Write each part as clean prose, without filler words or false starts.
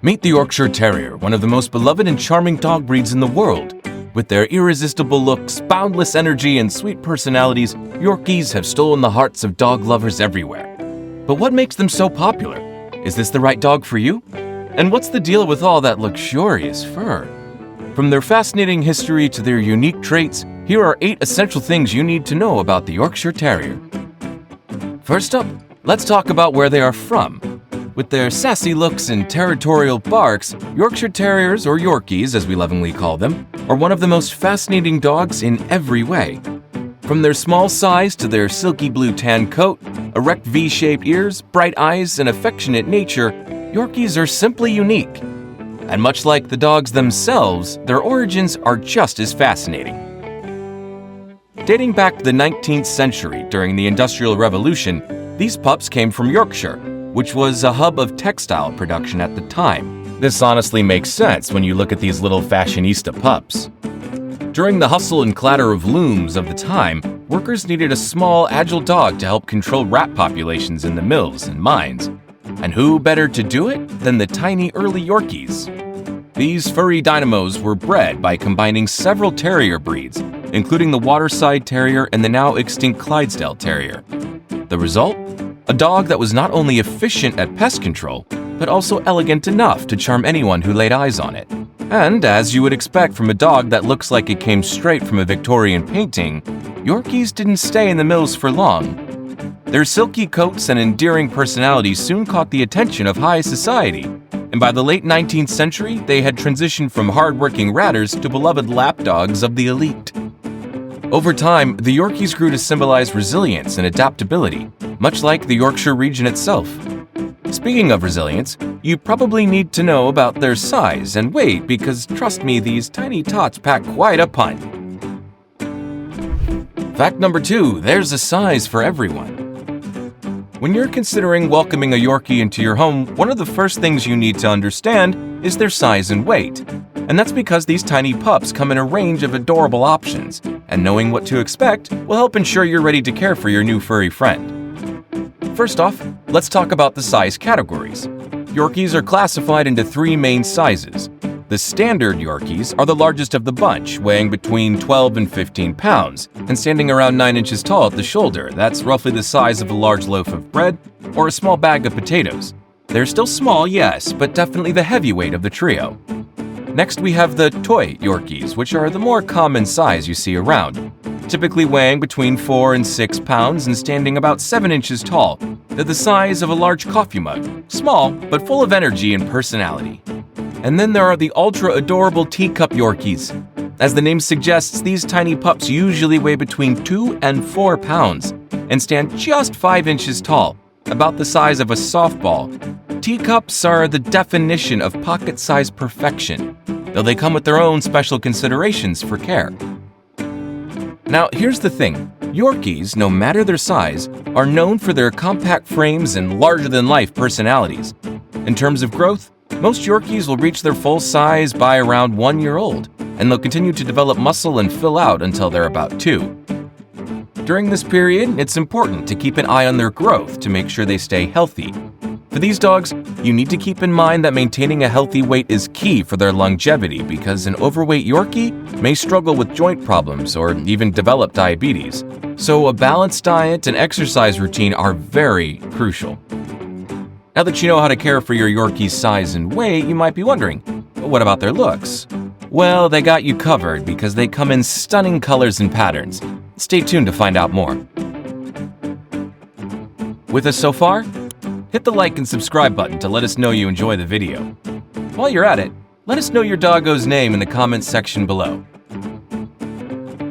Meet the Yorkshire Terrier, one of the most beloved and charming dog breeds in the world. With their irresistible looks, boundless energy, and sweet personalities, Yorkies have stolen the hearts of dog lovers everywhere. But what makes them so popular? Is this the right dog for you? And what's the deal with all that luxurious fur? From their fascinating history to their unique traits, here are 8 essential things you need to know about the Yorkshire Terrier. First up, let's talk about where they are from. With their sassy looks and territorial barks, Yorkshire Terriers, or Yorkies as we lovingly call them, are one of the most fascinating dogs in every way. From their small size to their silky blue tan coat, erect V-shaped ears, bright eyes, and affectionate nature, Yorkies are simply unique. And much like the dogs themselves, their origins are just as fascinating. Dating back to the 19th century during the Industrial Revolution, these pups came from Yorkshire, which was a hub of textile production at the time. This honestly makes sense when you look at these little fashionista pups. During the hustle and clatter of looms of the time, workers needed a small, agile dog to help control rat populations in the mills and mines. And who better to do it than the tiny early Yorkies? These furry dynamos were bred by combining several terrier breeds, including the Waterside Terrier and the now extinct Clydesdale Terrier. The result? A dog that was not only efficient at pest control, but also elegant enough to charm anyone who laid eyes on it. And as you would expect from a dog that looks like it came straight from a Victorian painting, Yorkies didn't stay in the mills for long. Their silky coats and endearing personalities soon caught the attention of high society, and by the late 19th century, they had transitioned from hard-working ratters to beloved lapdogs of the elite. Over time, the Yorkies grew to symbolize resilience and adaptability, much like the Yorkshire region itself. Speaking of resilience, you probably need to know about their size and weight because, trust me, these tiny tots pack quite a punch. Fact number 2, there's a size for everyone. When you're considering welcoming a Yorkie into your home, one of the first things you need to understand is their size and weight. And that's because these tiny pups come in a range of adorable options, and knowing what to expect will help ensure you're ready to care for your new furry friend. First off, let's talk about the size categories. Yorkies are classified into 3 main sizes. The standard Yorkies are the largest of the bunch, weighing between 12 and 15 pounds, and standing around 9 inches tall at the shoulder. That's roughly the size of a large loaf of bread or a small bag of potatoes. They're still small, yes, but definitely the heavyweight of the trio. Next, we have the toy Yorkies, which are the more common size you see around, typically weighing between 4 and 6 pounds and standing about 7 inches tall. They're the size of a large coffee mug, small but full of energy and personality. And then there are the ultra-adorable teacup Yorkies. As the name suggests, these tiny pups usually weigh between 2 and 4 pounds and stand just 5 inches tall, about the size of a softball. Teacups are the definition of pocket-sized perfection, though they come with their own special considerations for care. Now, here's the thing. Yorkies, no matter their size, are known for their compact frames and larger-than-life personalities. In terms of growth, most Yorkies will reach their full size by around 1 year old, and they'll continue to develop muscle and fill out until they're about 2. During this period, it's important to keep an eye on their growth to make sure they stay healthy. For these dogs, you need to keep in mind that maintaining a healthy weight is key for their longevity because an overweight Yorkie may struggle with joint problems or even develop diabetes. So a balanced diet and exercise routine are very crucial. Now that you know how to care for your Yorkie's size and weight, you might be wondering, what about their looks? Well, they got you covered because they come in stunning colors and patterns. Stay tuned to find out more. With us so far? Hit the like and subscribe button to let us know you enjoy the video. While you're at it, let us know your doggo's name in the comments section below.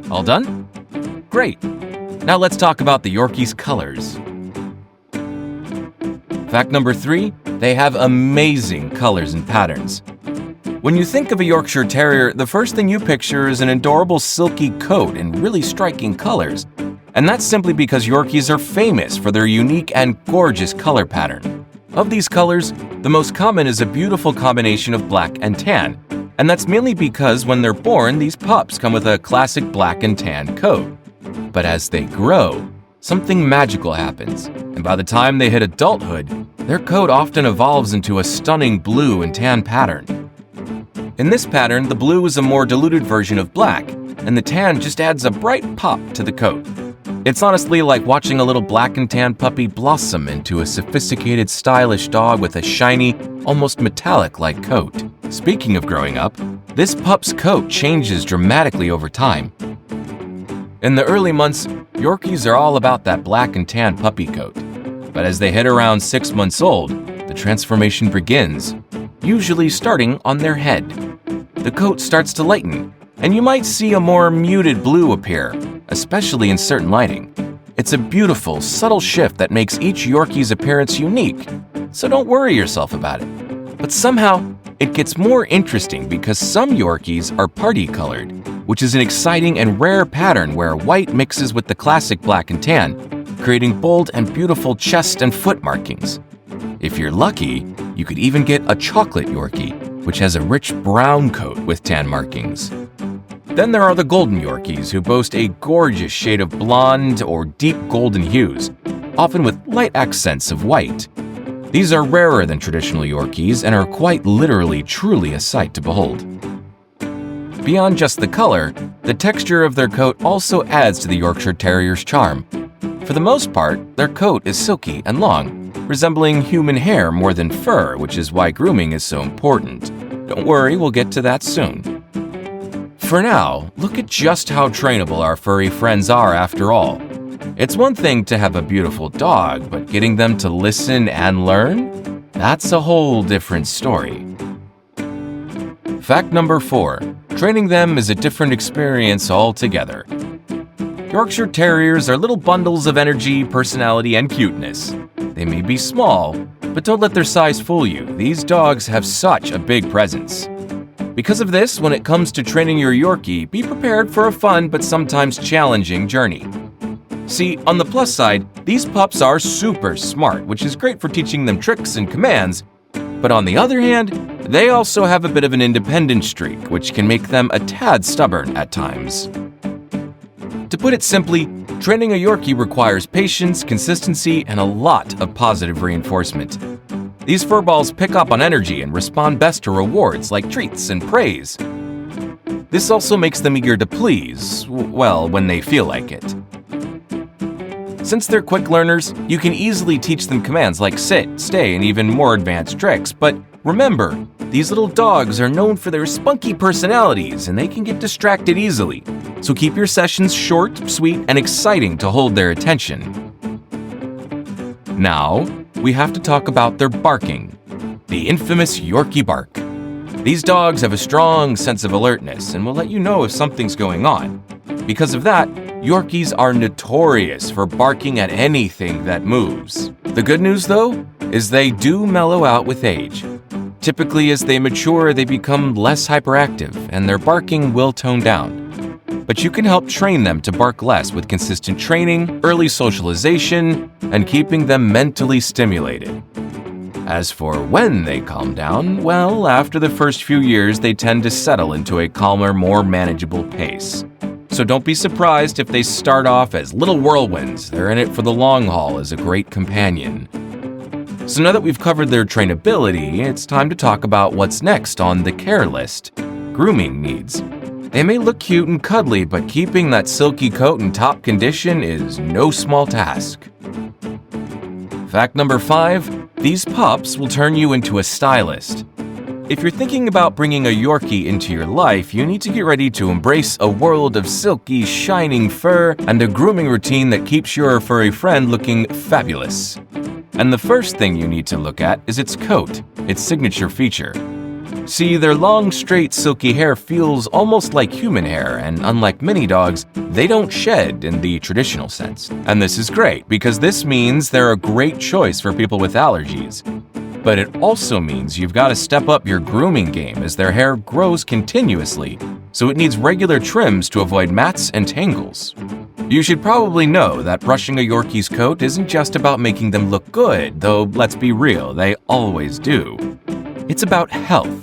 All done? Great! Now let's talk about the Yorkie's colors. Fact number 3, they have amazing colors and patterns. When you think of a Yorkshire Terrier, the first thing you picture is an adorable silky coat and really striking colors. And that's simply because Yorkies are famous for their unique and gorgeous color pattern. Of these colors, the most common is a beautiful combination of black and tan, and that's mainly because when they're born, these pups come with a classic black and tan coat. But as they grow, something magical happens, and by the time they hit adulthood, their coat often evolves into a stunning blue and tan pattern. In this pattern, the blue is a more diluted version of black, and the tan just adds a bright pop to the coat. It's honestly like watching a little black and tan puppy blossom into a sophisticated, stylish dog with a shiny, almost metallic-like coat. Speaking of growing up, this pup's coat changes dramatically over time. In the early months, Yorkies are all about that black and tan puppy coat. But as they hit around 6 months old, the transformation begins, usually starting on their head. The coat starts to lighten, and you might see a more muted blue appear, especially in certain lighting. It's a beautiful, subtle shift that makes each Yorkie's appearance unique, so don't worry yourself about it. But somehow, it gets more interesting because some Yorkies are party-colored, which is an exciting and rare pattern where white mixes with the classic black and tan, creating bold and beautiful chest and foot markings. If you're lucky, you could even get a chocolate Yorkie, which has a rich brown coat with tan markings. Then there are the golden Yorkies, who boast a gorgeous shade of blonde or deep golden hues, often with light accents of white. These are rarer than traditional Yorkies and are quite literally truly a sight to behold. Beyond just the color, the texture of their coat also adds to the Yorkshire Terrier's charm. For the most part, their coat is silky and long, resembling human hair more than fur, which is why grooming is so important. Don't worry, we'll get to that soon. For now, look at just how trainable our furry friends are after all. It's one thing to have a beautiful dog, but getting them to listen and learn? That's a whole different story. Fact number 4. Training them is a different experience altogether. Yorkshire Terriers are little bundles of energy, personality, and cuteness. They may be small, but don't let their size fool you. These dogs have such a big presence. Because of this, when it comes to training your Yorkie, be prepared for a fun but sometimes challenging journey. See, on the plus side, these pups are super smart, which is great for teaching them tricks and commands. But on the other hand, they also have a bit of an independent streak, which can make them a tad stubborn at times. To put it simply, training a Yorkie requires patience, consistency, and a lot of positive reinforcement. These furballs pick up on energy and respond best to rewards like treats and praise. This also makes them eager to please, well, when they feel like it. Since they're quick learners, you can easily teach them commands like sit, stay, and even more advanced tricks. But remember, these little dogs are known for their spunky personalities and they can get distracted easily. So keep your sessions short, sweet, and exciting to hold their attention. Now, we have to talk about their barking, the infamous Yorkie bark. These dogs have a strong sense of alertness and will let you know if something's going on. Because of that, Yorkies are notorious for barking at anything that moves. The good news, though, is they do mellow out with age. Typically, as they mature, they become less hyperactive and their barking will tone down. But you can help train them to bark less with consistent training, early socialization, and keeping them mentally stimulated. As for when they calm down, well, after the first few years, they tend to settle into a calmer, more manageable pace. So don't be surprised if they start off as little whirlwinds. They're in it for the long haul as a great companion. So now that we've covered their trainability, it's time to talk about what's next on the care list: grooming needs. They may look cute and cuddly, but keeping that silky coat in top condition is no small task. Fact number 5, these pups will turn you into a stylist. If you're thinking about bringing a Yorkie into your life, you need to get ready to embrace a world of silky, shining fur and a grooming routine that keeps your furry friend looking fabulous. And the first thing you need to look at is its coat, its signature feature. See, their long, straight, silky hair feels almost like human hair, and unlike many dogs, they don't shed in the traditional sense. And this is great, because this means they're a great choice for people with allergies. But it also means you've got to step up your grooming game as their hair grows continuously, so it needs regular trims to avoid mats and tangles. You should probably know that brushing a Yorkie's coat isn't just about making them look good, though let's be real, they always do. It's about health.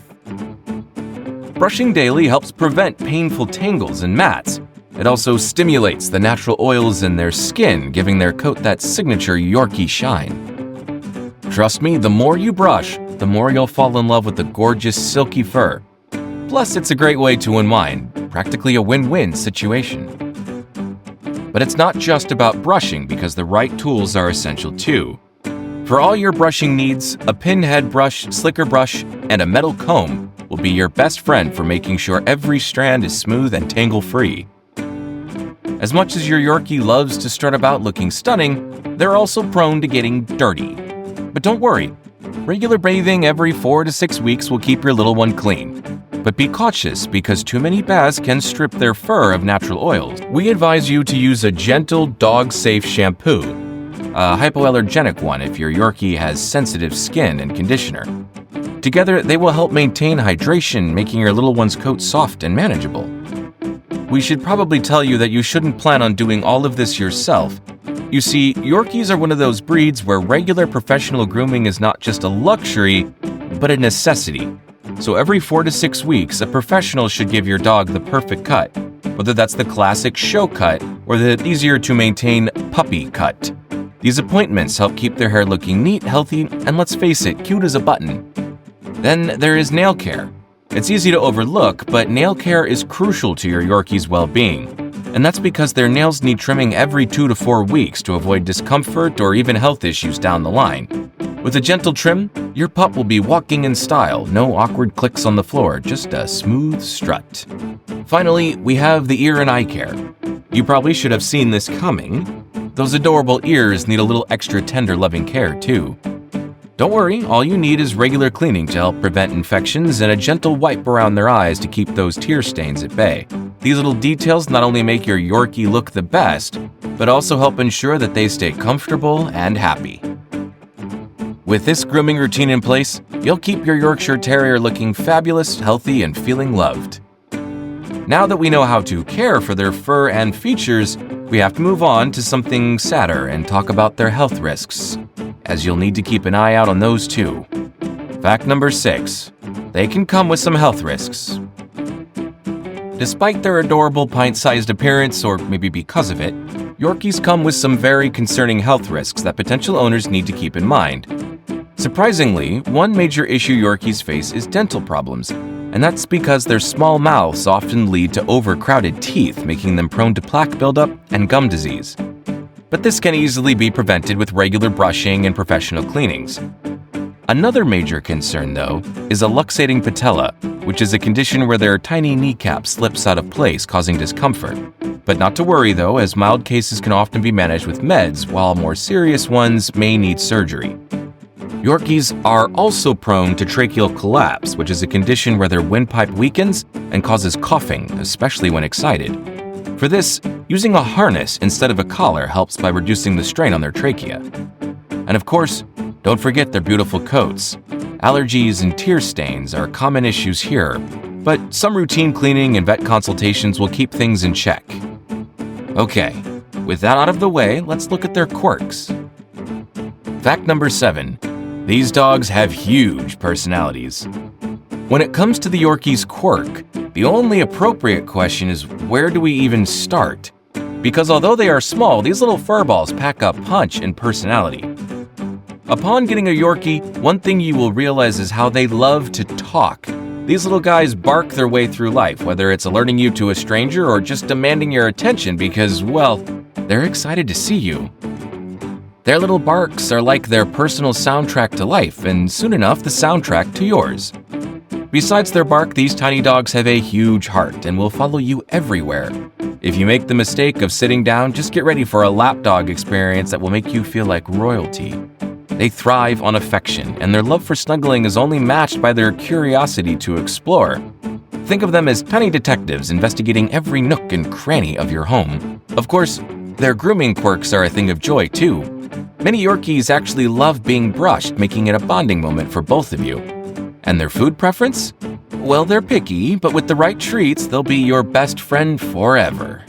Brushing daily helps prevent painful tangles and mats. It also stimulates the natural oils in their skin, giving their coat that signature Yorkie shine. Trust me, the more you brush, the more you'll fall in love with the gorgeous silky fur. Plus, it's a great way to unwind, practically a win-win situation. But it's not just about brushing, because the right tools are essential too. For all your brushing needs, a pinhead brush, slicker brush, and a metal comb will be your best friend for making sure every strand is smooth and tangle-free. As much as your Yorkie loves to strut about looking stunning, they're also prone to getting dirty. But don't worry, regular bathing every 4 to 6 weeks will keep your little one clean. But be cautious, because too many baths can strip their fur of natural oils. We advise you to use a gentle, dog-safe shampoo, a hypoallergenic one if your Yorkie has sensitive skin, and conditioner. Together, they will help maintain hydration, making your little one's coat soft and manageable. We should probably tell you that you shouldn't plan on doing all of this yourself. You see, Yorkies are one of those breeds where regular professional grooming is not just a luxury, but a necessity. So every 4 to 6 weeks, a professional should give your dog the perfect cut, whether that's the classic show cut or the easier-to-maintain puppy cut. These appointments help keep their hair looking neat, healthy, and let's face it, cute as a button. Then there is nail care. It's easy to overlook, but nail care is crucial to your Yorkie's well-being. And that's because their nails need trimming every 2 to 4 weeks to avoid discomfort or even health issues down the line. With a gentle trim, your pup will be walking in style, no awkward clicks on the floor, just a smooth strut. Finally, we have the ear and eye care. You probably should have seen this coming. Those adorable ears need a little extra tender, loving care too. Don't worry, all you need is regular cleaning to help prevent infections and a gentle wipe around their eyes to keep those tear stains at bay. These little details not only make your Yorkie look the best, but also help ensure that they stay comfortable and happy. With this grooming routine in place, you'll keep your Yorkshire Terrier looking fabulous, healthy, and feeling loved. Now that we know how to care for their fur and features, we have to move on to something sadder and talk about their health risks, as you'll need to keep an eye out on those too. Fact number 6. They can come with some health risks. Despite their adorable pint-sized appearance, or maybe because of it, Yorkies come with some very concerning health risks that potential owners need to keep in mind. Surprisingly, one major issue Yorkies face is dental problems, and that's because their small mouths often lead to overcrowded teeth, making them prone to plaque buildup and gum disease. But this can easily be prevented with regular brushing and professional cleanings. Another major concern, though, is a luxating patella, which is a condition where their tiny kneecap slips out of place, causing discomfort. But not to worry, though, as mild cases can often be managed with meds, while more serious ones may need surgery. Yorkies are also prone to tracheal collapse, which is a condition where their windpipe weakens and causes coughing, especially when excited. For this, using a harness instead of a collar helps by reducing the strain on their trachea. And of course, don't forget their beautiful coats. Allergies and tear stains are common issues here, but some routine cleaning and vet consultations will keep things in check. Okay, with that out of the way, let's look at their quirks. Fact number 7. These dogs have huge personalities. When it comes to the Yorkie's quirk, the only appropriate question is, where do we even start? Because although they are small, these little furballs pack a punch and personality. Upon getting a Yorkie, one thing you will realize is how they love to talk. These little guys bark their way through life, whether it's alerting you to a stranger or just demanding your attention because, well, they're excited to see you. Their little barks are like their personal soundtrack to life, and soon enough, the soundtrack to yours. Besides their bark, these tiny dogs have a huge heart and will follow you everywhere. If you make the mistake of sitting down, just get ready for a lapdog experience that will make you feel like royalty. They thrive on affection, and their love for snuggling is only matched by their curiosity to explore. Think of them as tiny detectives investigating every nook and cranny of your home. Of course, their grooming quirks are a thing of joy too. Many Yorkies actually love being brushed, making it a bonding moment for both of you. And their food preference? Well, they're picky, but with the right treats, they'll be your best friend forever.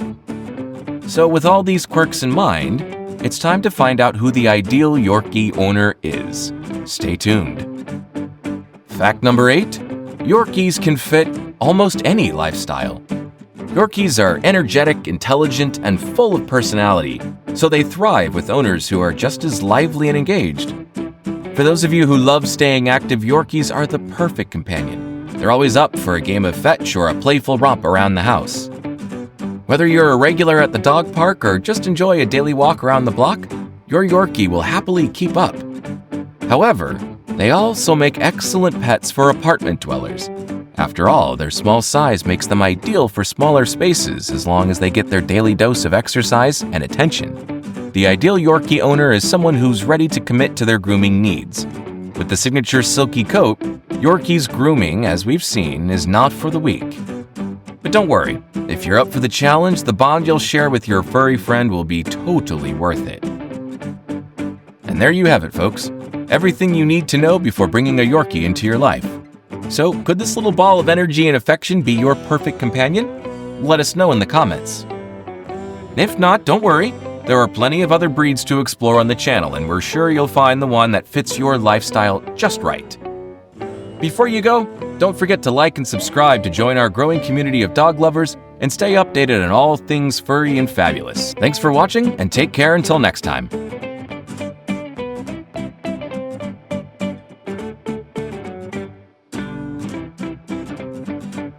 So with all these quirks in mind, it's time to find out who the ideal Yorkie owner is. Stay tuned. Fact number 8. Yorkies can fit almost any lifestyle. Yorkies are energetic, intelligent, and full of personality, so they thrive with owners who are just as lively and engaged. For those of you who love staying active, Yorkies are the perfect companion. They're always up for a game of fetch or a playful romp around the house. Whether you're a regular at the dog park or just enjoy a daily walk around the block, your Yorkie will happily keep up. However, they also make excellent pets for apartment dwellers. After all, their small size makes them ideal for smaller spaces as long as they get their daily dose of exercise and attention. The ideal Yorkie owner is someone who's ready to commit to their grooming needs. With the signature silky coat, Yorkie's grooming, as we've seen, is not for the weak. But don't worry, if you're up for the challenge, the bond you'll share with your furry friend will be totally worth it. And there you have it, folks. Everything you need to know before bringing a Yorkie into your life. So, could this little ball of energy and affection be your perfect companion? Let us know in the comments. And if not, don't worry. There are plenty of other breeds to explore on the channel, and we're sure you'll find the one that fits your lifestyle just right. Before you go, don't forget to like and subscribe to join our growing community of dog lovers and stay updated on all things furry and fabulous. Thanks for watching, and take care until next time.